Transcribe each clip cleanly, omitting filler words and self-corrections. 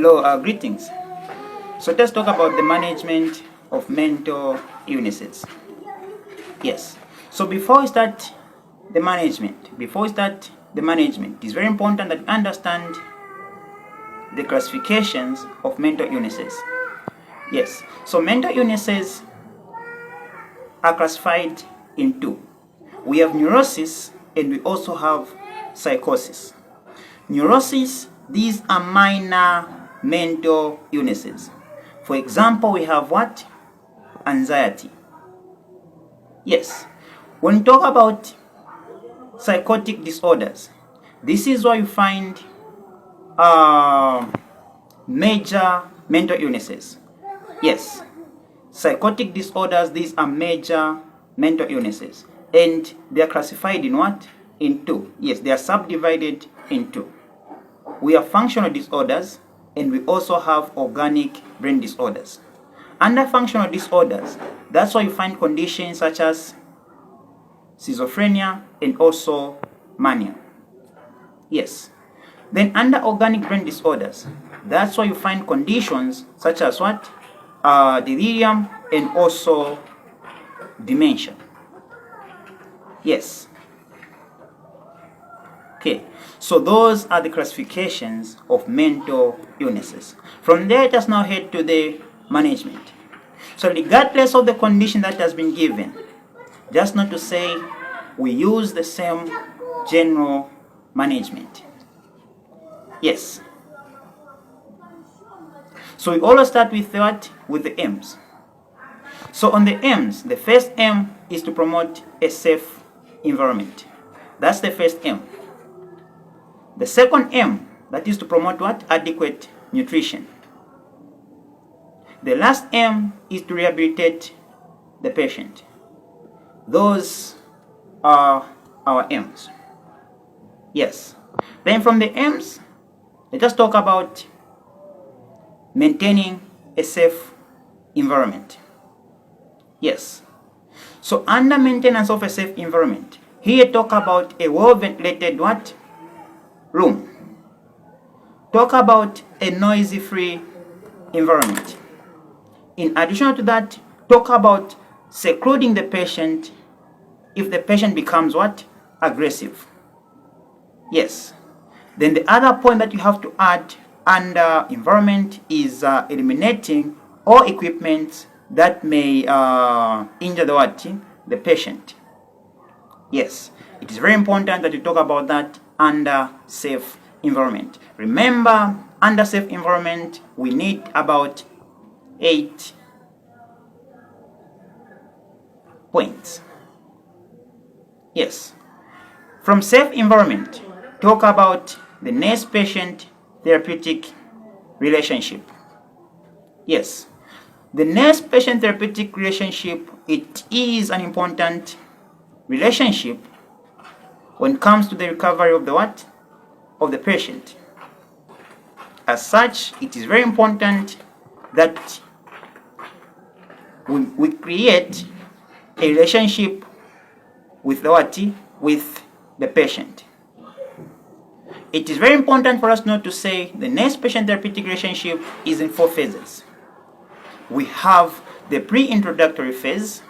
Hello, greetings. So let's talk about the management of mental illnesses. Yes. So before we start the management, it's very important that you understand the classifications of mental illnesses. Yes. So mental illnesses are classified in two. We have neurosis and we also have psychosis. Neurosis, these are minor mental illnesses. For example, we have what? Anxiety. Yes. When we talk about psychotic disorders, this is where you find major mental illnesses. Yes. Psychotic disorders, these are major mental illnesses. And they are classified in what? In two. Yes, they are subdivided in two. We have functional disorders and we also have organic brain disorders. Under functional disorders, that's why you find conditions such as schizophrenia and also mania. Yes. Then under organic brain disorders, that's why you find conditions such as what? Delirium and also dementia. Yes. Okay, so those are the classifications of mental illnesses. From there, let us now head to the management. So regardless of the condition that has been given, just not to say we use the same general management. Yes. So we always start with what? With the aims. So on the aims, the first aim is to promote a safe environment. That's the first aim. The second aim, that is to promote what? Adequate nutrition. The last aim is to rehabilitate the patient. Those are our aims. Yes. Then from the aims, let us talk about maintaining a safe environment. Yes. So under maintenance of a safe environment, here talk about a well-ventilated what? Room. Talk about a noisy-free environment. In addition to that, talk about secluding the patient if the patient becomes what? Aggressive. Yes. Then the other point that you have to add under environment is eliminating all equipment that may injure the what? The patient. Yes. It is very important that you talk about that under safe environment. Remember, under safe environment, we need about 8 points. Yes. From safe environment, talk about the nurse-patient therapeutic relationship. Yes. The nurse-patient therapeutic relationship, it is an important relationship when it comes to the recovery of the what? Of the patient. As such, it is very important that we create a relationship with the what? With the patient. It is very important for us not to say the nurse-patient therapeutic relationship is in 4 phases. We have the pre-introductory phase,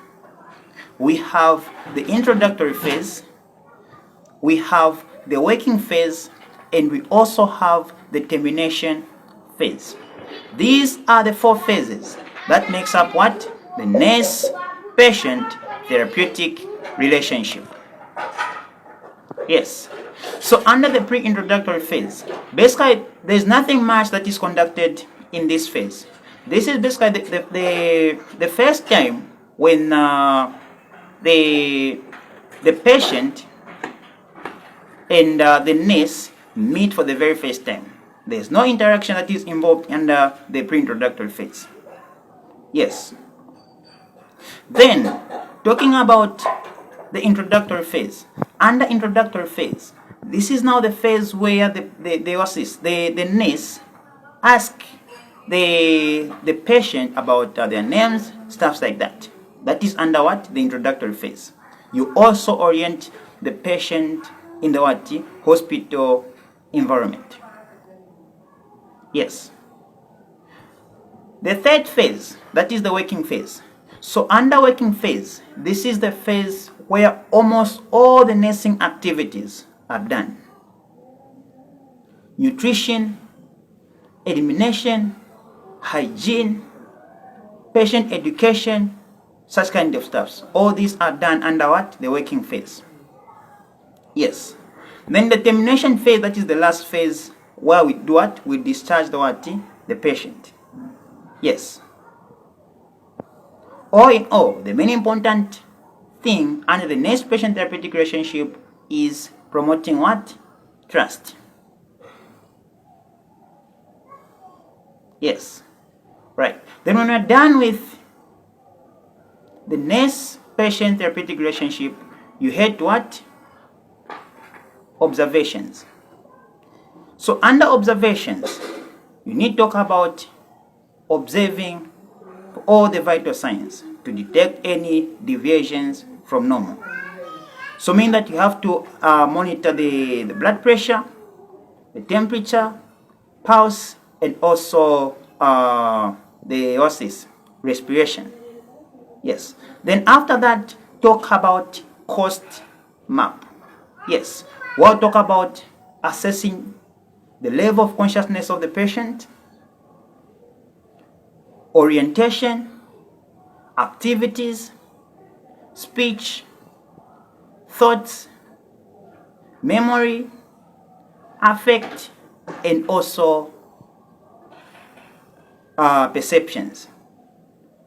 we have the introductory phase, we have the working phase, and we also have the termination phase. These are the 4 phases that makes up what? The nurse-patient therapeutic relationship. Yes. So under the pre-introductory phase, basically there's nothing much that is conducted in this phase. This is basically the first time when the patient and the nurse meet for the very first time. There's no interaction that is involved under the pre-introductory phase. Yes. Then, talking about the introductory phase. Under introductory phase, this is now the phase where the nurse ask the patient about their names, stuff like that. That is under what? The introductory phase. You also orient the patient in the what? Hospital environment. Yes. The third phase, that is the working phase. So under working phase, this is the phase where almost all the nursing activities are done. Nutrition, elimination, hygiene, patient education, such kind of stuff. All these are done under what? The working phase. Yes. Then the termination phase, that is the last phase where we do what? We discharge the what? The patient. Yes. All in all, the main important thing under the nurse-patient therapeutic relationship is promoting what? Trust. Yes. Right. Then when we're done with the nurse-patient therapeutic relationship, you head to what? Observations. So under observations, you need to talk about observing all the vital signs to detect any deviations from normal. So mean that you have to monitor the blood pressure, the temperature, pulse, and also the respiration. Yes. Then after that, talk about cost map. Yes. We'll talk about assessing the level of consciousness of the patient, orientation, activities, speech, thoughts, memory, affect, and also perceptions.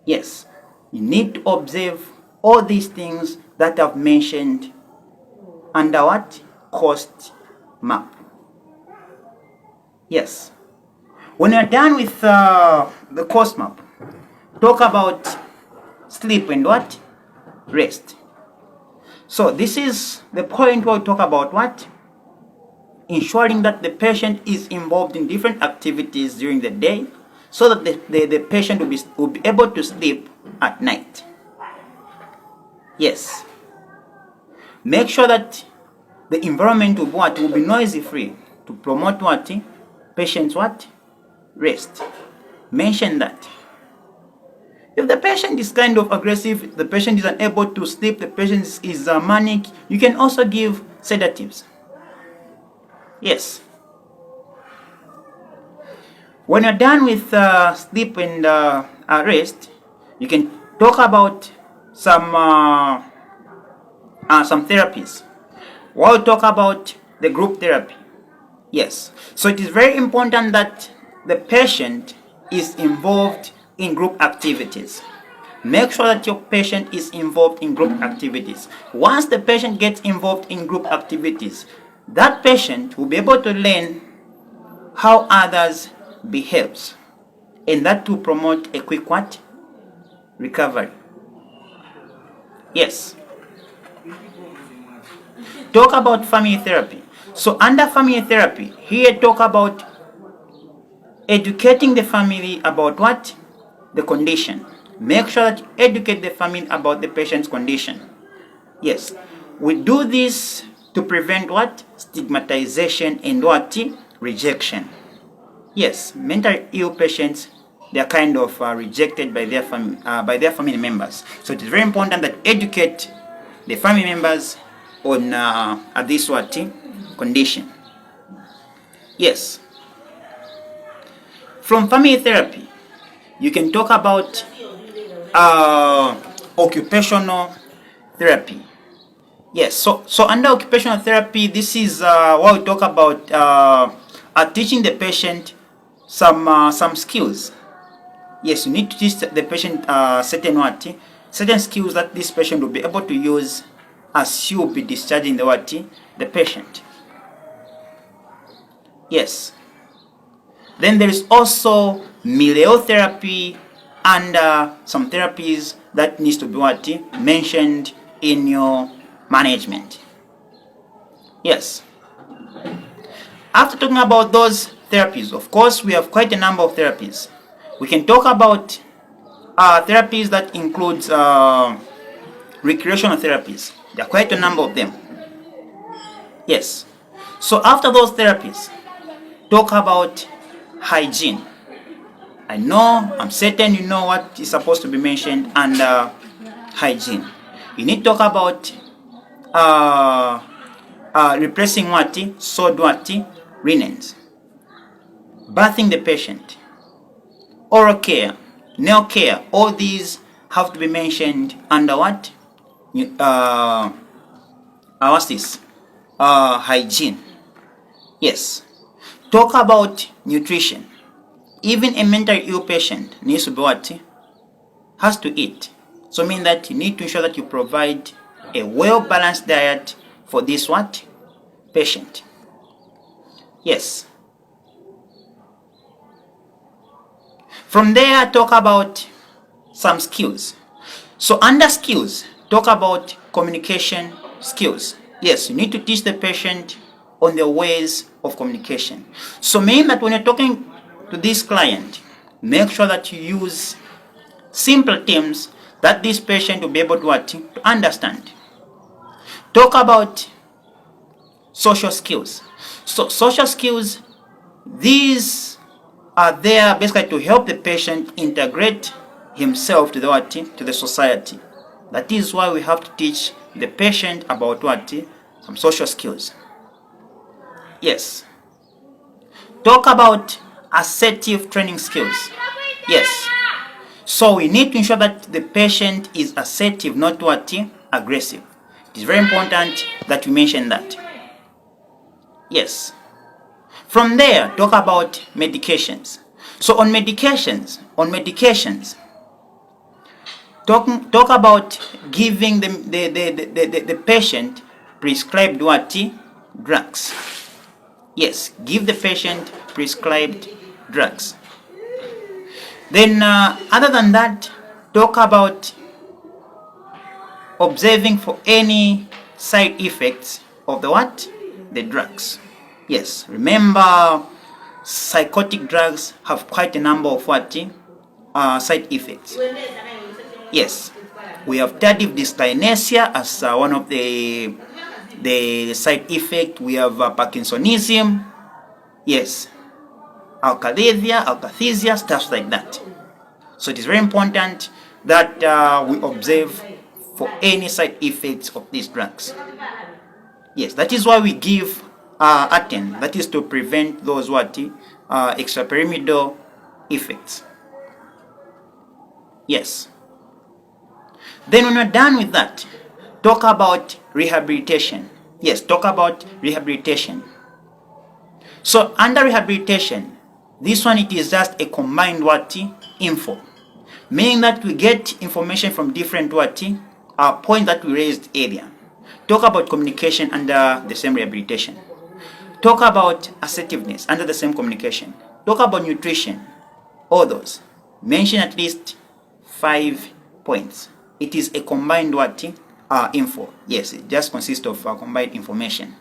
Yes, you need to observe all these things that I've mentioned under what? Cost map. Yes. When you're done with the cost map, talk about sleep and what? Rest. So this is the point where we talk about what? Ensuring that the patient is involved in different activities during the day so that the patient will be able to sleep at night. Yes. Make sure that the environment will be noisy free to promote what? Patient's what? Rest. Mention that. If the patient is kind of aggressive, the patient is unable to sleep, the patient is manic, you can also give sedatives. Yes. When you're done with sleep and rest, you can talk about some therapies. We'll talk about the group therapy. Yes. So it is very important that the patient is involved in group activities. Make sure that your patient is involved in group activities. Once the patient gets involved in group activities, that patient will be able to learn how others behaves, and that will promote a quick what? Recovery. Yes. Talk about family therapy. So under family therapy, here talk about educating the family about what? The condition. Make sure that you educate the family about the patient's condition. Yes. We do this to prevent what? Stigmatization and what? Rejection. Yes, mentally ill patients, they are kind of rejected by their family members. So it is very important that educate the family members on this what? Condition. Yes. From family therapy, you can talk about occupational therapy. Yes. So under occupational therapy, this is what we talk about teaching the patient some skills. Yes, you need to teach the patient certain skills that this patient will be able to use as you will be discharging the patient. Yes. Then there is also therapy and some therapies that needs to be mentioned in your management. Yes. After talking about those therapies, of course, we have quite a number of therapies. We can talk about therapies that includes recreational therapies. There are quite a number of them. Yes. So after those therapies, talk about hygiene. I'm certain you know what is supposed to be mentioned under hygiene. You need to talk about replacing what? Soiled what? Linens. Bathing the patient. Oral care, nail care, all these have to be mentioned under what? What's this? Hygiene. Yes. Talk about nutrition. Even a mentally ill patient needs to be what? Has to eat. So mean that you need to ensure that you provide a well-balanced diet for this what? Patient. Yes. From there, talk about some skills. So under skills, talk about communication skills. Yes, you need to teach the patient on the ways of communication. So mean that when you're talking to this client, make sure that you use simple terms that this patient will be able to understand. Talk about social skills. So social skills, these are there basically to help the patient integrate himself to the society. That is why we have to teach the patient about some social skills. Yes. Talk about assertive training skills. Yes. So we need to ensure that the patient is assertive, not aggressive. It is very important that we mention that. Yes. From there, talk about medications. So on medications, talk about giving the patient prescribed drugs. Yes, give the patient prescribed drugs. Then other than that, talk about observing for any side effects of the drugs. Yes, remember psychotic drugs have quite a number of side effects. Yes, we have tardive dyskinesia as one of the side effect. We have Parkinsonism. Yes, akathisia, stuff like that. So it is very important that we observe for any side effects of these drugs. Yes, that is why we give Aten, that is to prevent those extrapyramidal effects. Yes. Then when we're done with that, talk about rehabilitation. Yes, talk about rehabilitation. So under rehabilitation, this one, it is just a combined info, meaning that we get information from different points that we raised earlier. Talk about communication under the same rehabilitation. Talk about assertiveness under the same communication. Talk about nutrition. All those. Mention at least 5 points. It is a combined info. Yes, it just consists of combined information.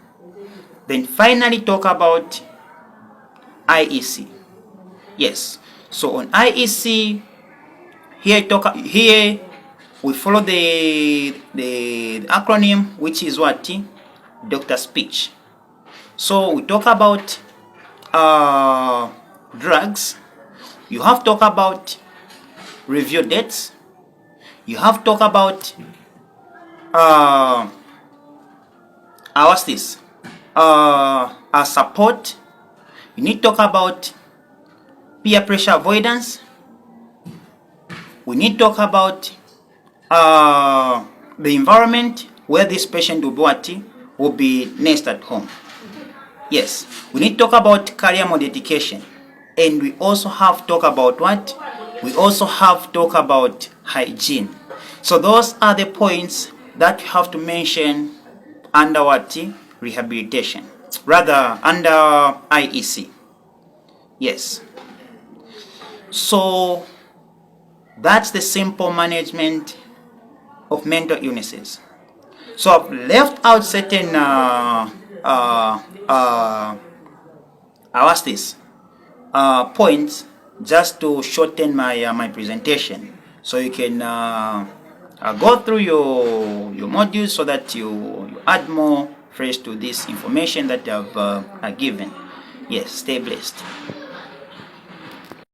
Then finally talk about IEC. Yes. So on IEC, here we follow the acronym, which is Dr. Speech. So we talk about drugs. You have to talk about review dates. You have to talk about what's this? Support. You need to talk about peer pressure avoidance. We need to talk about the environment where this patient will be nursed at home. Yes, we need to talk about career mode education, and we also have to talk about we also have to talk about hygiene. So those are the points that you have to mention under rehabilitation, rather under IEC. Yes. So that's the simple management of mental illnesses. So I've left out certain points just to shorten my presentation, so you can go through your modules so that you add more phrase to this information that I've given. Yes, stay blessed.